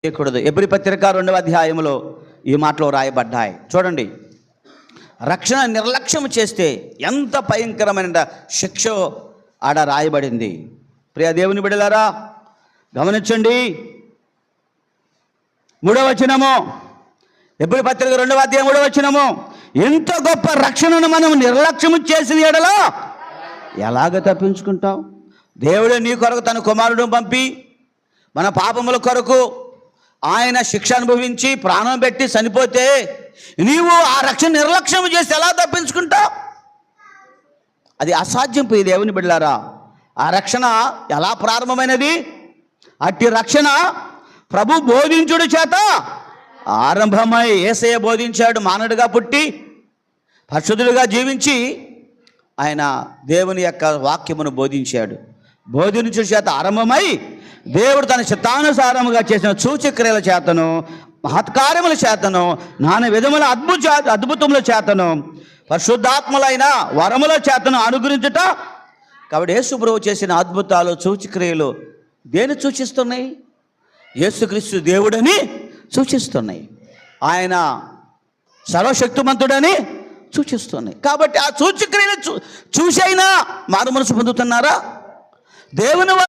చేయకూడదు. ఎబ్రీ పత్రిక 2వ అధ్యాయంలో ఈ మాటలు రాయబడ్డాయి. చూడండి, రక్షణ నిర్లక్ష్యం చేస్తే ఎంత భయంకరమైన శిక్ష ఆడ రాయబడింది. ప్రియ దేవుని బిడ్డలారా గమనించండి. 3వ వచనము, ఎబ్రీ పత్రిక 2వ అధ్యాయం 3వ వచనము, ఎంత గొప్ప రక్షణను మనం నిర్లక్ష్యం చేసిన ఎడల ఎలాగ తప్పించుకుంటావు? దేవుడే నీ కొరకు తన కుమారుడు పంపి మన పాపముల కొరకు ఆయన శిక్ష అనుభవించి ప్రాణం పెట్టి చనిపోతే నీవు ఆ రక్షణ నిర్లక్ష్యం చేసి ఎలా తప్పించుకుంటావు? అది అసాధ్యం. పోయి దేవుని బిడ్డలారా, ఆ రక్షణ ఎలా ప్రారంభమైనది? అట్టి రక్షణ ప్రభు బోధించుడు చేత ఆరంభమై యేసయ్య బోధించాడు. మానవుడిగా పుట్టి పరిశుద్ధుడిగా జీవించి ఆయన దేవుని యొక్క వాక్యమును బోధించాడు. బోధించుడు చేత ఆరంభమై దేవుడు తన చిత్తానుసారముగా చేసిన సూచక్రియల చేతను మహత్కార్యముల చేతను నానా విధముల అద్భుతముల చేతను పరిశుద్ధాత్మలైన వరముల చేతను అనుగ్రహించుట. కాబట్టి యేసు ప్రభువు చేసిన అద్భుతాలు సూచక్రియలు దేని సూచిస్తున్నాయి? యేసుక్రీస్తు దేవుడని సూచిస్తున్నాయి. ఆయన సర్వశక్తిమంతుడని సూచిస్తున్నాయి. కాబట్టి ఆ సూచక్రియలు చూసైనా మారు మనసు పొందుతున్నారా? దేవుని